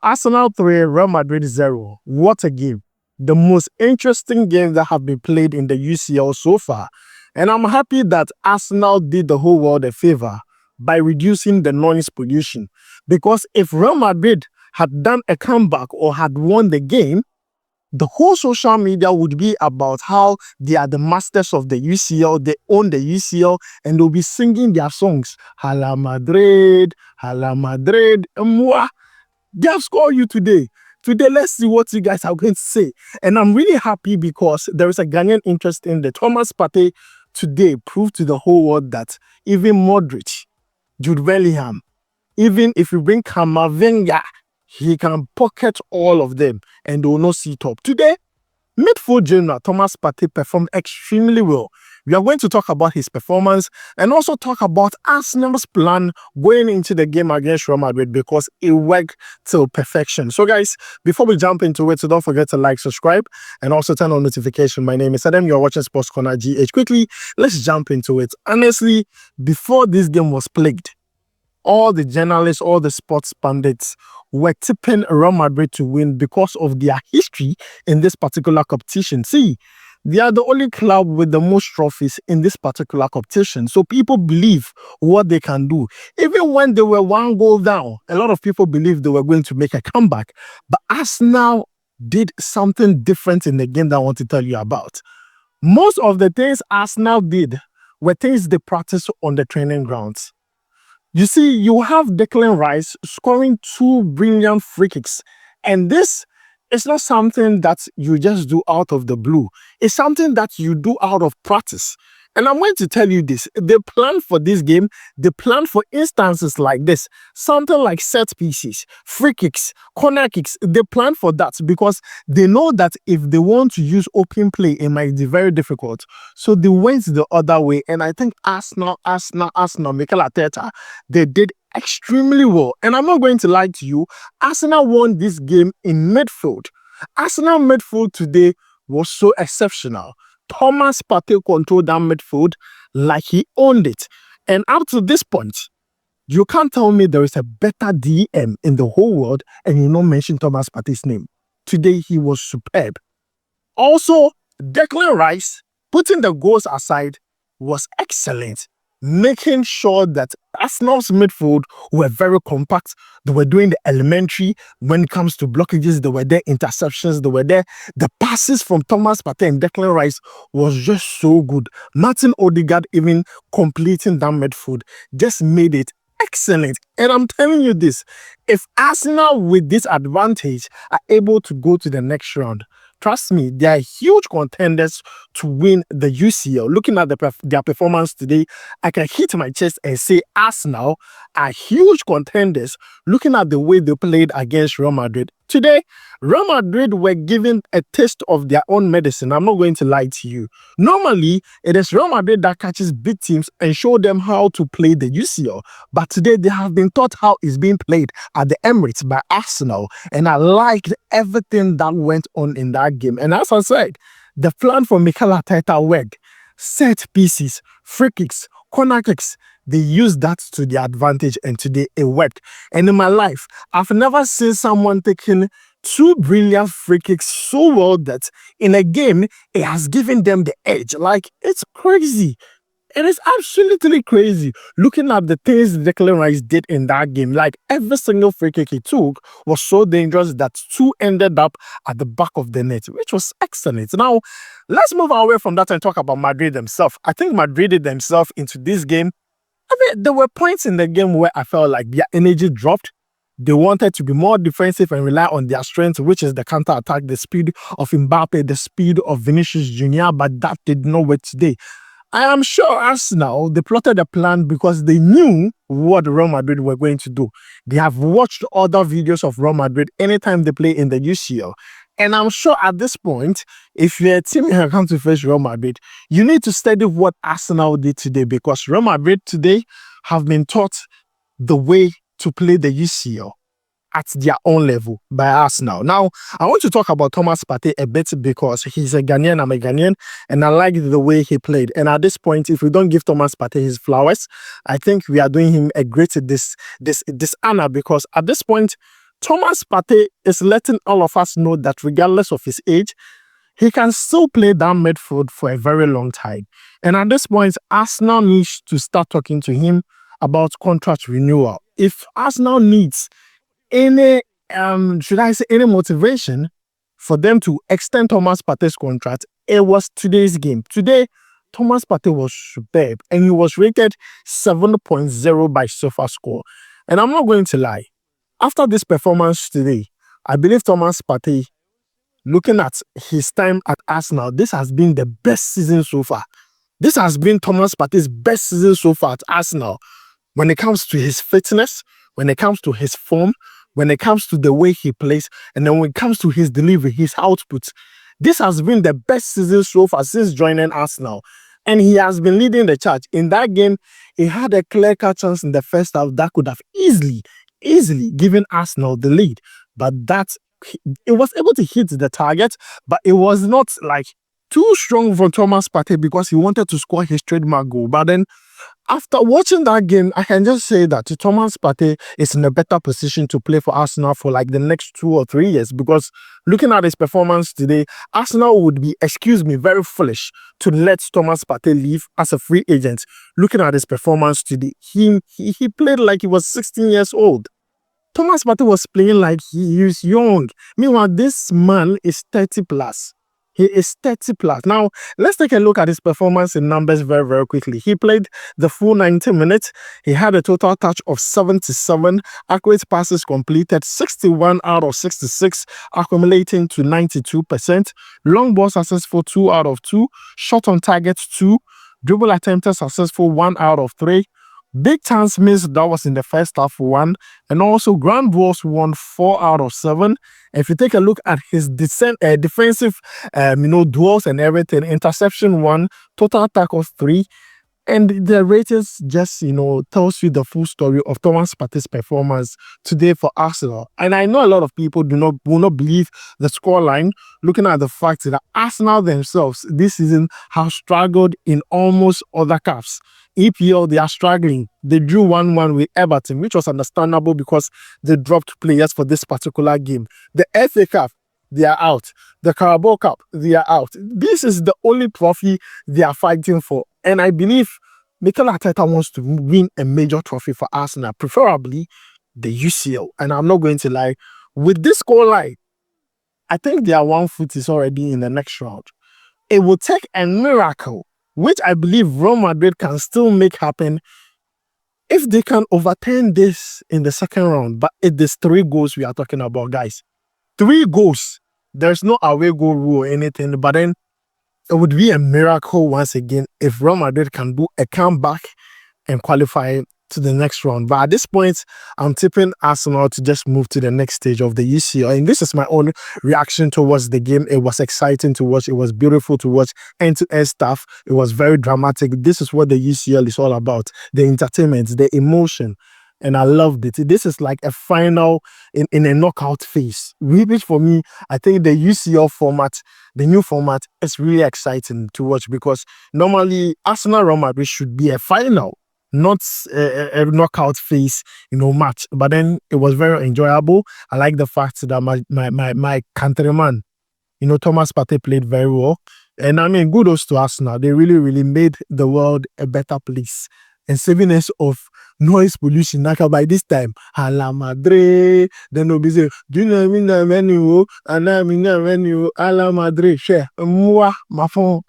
Arsenal 3, Real Madrid 0. What a game. The most interesting game that have been played in the UCL so far. And I'm happy that Arsenal did the whole world a favor by reducing the noise pollution. Because if Real Madrid had done a comeback or had won the game, the whole social media would be about how they are the masters of the UCL, they own the UCL, and they'll be singing their songs. Hala Madrid, Hala Madrid, Mwah. They have scored you today. Today, let's see what you guys are going to say. And I'm really happy because there is a Ghanaian interest in the Thomas Partey today proved to the whole world that even Madrid, Jude Bellingham, even if you bring Kamavinga, he can pocket all of them and they will not see top. Today, midfield general Thomas Partey performed extremely well. We are going to talk about his performance and also talk about Arsenal's plan going into the game against Real Madrid because it worked till perfection. So guys, before we jump into it, so don't forget to like, subscribe, and also turn on notification. My name is Adam. You're watching SportsCornerGH. Quickly, let's jump into it. Honestly, before this game was played, all the journalists, all the sports pundits were tipping Real Madrid to win because of their history in this particular competition. See, they are the only club with the most trophies in this particular competition. So people believe what they can do. Even when they were 1 goal down, a lot of people believed they were going to make a comeback. But Arsenal did something different in the game that I want to tell you about. Most of the things Arsenal did were things they practiced on the training grounds. You see, you have Declan Rice scoring 2 brilliant free kicks. And this is not something that you just do out of the blue. It's something that you do out of practice. And I'm going to tell you this. They plan for this game. They plan for instances like this. Something like set pieces, free kicks, corner kicks. They plan for that because they know that if they want to use open play, it might be very difficult. So they went the other way. And I think Arsenal, mikel Arteta, they did extremely well. And I'm not going to lie to you. Arsenal won this game in midfield. Arsenal midfield today was so exceptional. Thomas Partey controlled that midfield like he owned it. And up to this point, you can't tell me there is a better DM in the whole world and you not mention Thomas Partey's name. Today, he was superb. Also, Declan Rice, putting the goals aside, was excellent, making sure that Arsenal's midfield were very compact. They were doing the elementary when it comes to blockages. They were there, interceptions. They were there. The passes from Thomas Partey and Declan Rice was just so good. Martin Odegaard even completing that midfield just made it excellent. And I'm telling you this, if Arsenal with this advantage are able to go to the next round, trust me, they are huge contenders to win the UCL. Looking at their performance today, I can hit my chest and say Arsenal are huge contenders looking at the way they played against Real Madrid. Today, Real Madrid were given a taste of their own medicine. I'm not going to lie to you. Normally, it is Real Madrid that catches big teams and show them how to play the UCL. But today, they have been taught how it's being played at the Emirates by Arsenal. And I liked everything that went on in that game. And as I said, the plan for Mikel Arteta worked. Set pieces, free kicks, corner kicks, they used that to their advantage and today it worked. And in my life, I've never seen someone taking 2 brilliant free kicks so well that in a game, it has given them the edge. Like, it's crazy. It is absolutely crazy looking at the things Declan Rice did in that game. Like, every single free kick he took was so dangerous that 2 ended up at the back of the net, which was excellent. Now, let's move away from that and talk about Madrid themselves. I think Madrid themselves into this game, there were points in the game where I felt like their energy dropped. They wanted to be more defensive and rely on their strength, which is the counter-attack, the speed of Mbappe, the speed of Vinicius Jr., but that did not work today. I am sure Arsenal, they plotted a plan because they knew what Real Madrid were going to do. They have watched other videos of Real Madrid anytime they play in the UCL. And I'm sure at this point, if you're a team who comes to face Real Madrid, you need to study what Arsenal did today because Real Madrid today have been taught the way to play the UCL at their own level by Arsenal. Now, I want to talk about Thomas Partey a bit because he's a Ghanaian, I'm a Ghanaian, and I like the way he played. And at this point, if we don't give Thomas Partey his flowers, I think we are doing him a great dishonor because at this point, Thomas Partey is letting all of us know that regardless of his age, he can still play down midfield for a very long time. And at this point, Arsenal needs to start talking to him about contract renewal. If Arsenal needs any, should I say, any motivation for them to extend Thomas Partey's contract, it was today's game. Today, Thomas Partey was superb and he was rated 7.0 by SofaScore. And I'm not going to lie, after this performance today, I believe Thomas Partey, looking at his time at Arsenal, this has been the best season so far. This has been Thomas Partey's best season so far at Arsenal. When it comes to his fitness, when it comes to his form, when it comes to the way he plays, and then when it comes to his delivery, his output, this has been the best season so far since joining Arsenal. And he has been leading the charge. In that game, he had a clear-cut chance in the first half that could have easily given Arsenal the lead. But it was able to hit the target, but it was not like too strong for Thomas Partey because he wanted to score his trademark goal. But then after watching that game, I can just say that Thomas Partey is in a better position to play for Arsenal for like the next 2 or 3 years, because looking at his performance today, Arsenal would be, excuse me, very foolish to let Thomas Partey leave as a free agent. Looking at his performance today, he played like he was 16 years old. Thomas Partey was playing like he is young. Meanwhile, this man is 30 plus. He is 30 plus. Now, let's take a look at his performance in numbers very, very quickly. He played the full 90 minutes. He had a total touch of 77, accurate passes completed 61 out of 66, accumulating to 92%. Long ball successful 2 out of 2, shot on target 2, dribble attempted successful 1 out of 3. Big chance missed, that was in the first half 1, and also ground balls won 4 out of 7. If you take a look at his defensive, duels and everything, interception 1, total tackles 3, and the ratings just, tells you the full story of Thomas Partey's performance today for Arsenal. And I know a lot of people will not believe the scoreline, looking at the fact that Arsenal themselves this season have struggled in almost other cups. EPL, they are struggling. They drew 1-1 with Everton, which was understandable because they dropped players for this particular game. The FA Cup, they are out. The Carabao Cup, they are out. This is the only trophy they are fighting for. And I believe Mikel Arteta wants to win a major trophy for Arsenal, preferably the UCL. And I'm not going to lie, with this scoreline, I think their 1 foot is already in the next round. It will take a miracle, which I believe Real Madrid can still make happen if they can overturn this in the second round. But it is 3 goals we are talking about, guys. 3 goals. There's no away goal rule or anything, but then it would be a miracle once again if Real Madrid can do a comeback and qualify to the next round. But at this point, I'm tipping Arsenal to just move to the next stage of the UCL. And this is my own reaction towards the game. It was exciting to watch. It was beautiful to watch. End-to-end stuff. It was very dramatic. This is what the UCL is all about. The entertainment, the emotion. And I loved it. This is like a final in a knockout phase. Which for me, I think the UCL format, the new format, is really exciting to watch, because normally Arsenal Real Madrid should be a final, not a knockout phase, match. But then it was very enjoyable. I like the fact that my countryman, Thomas Partey played very well. And I mean, kudos to Arsenal. They really, really made the world a better place and saving us of noise pollution. Like by this time, a la Madrid, then they'll be saying, do you know what I mean? And I mean, a la Madrid, share, moi, ma phone.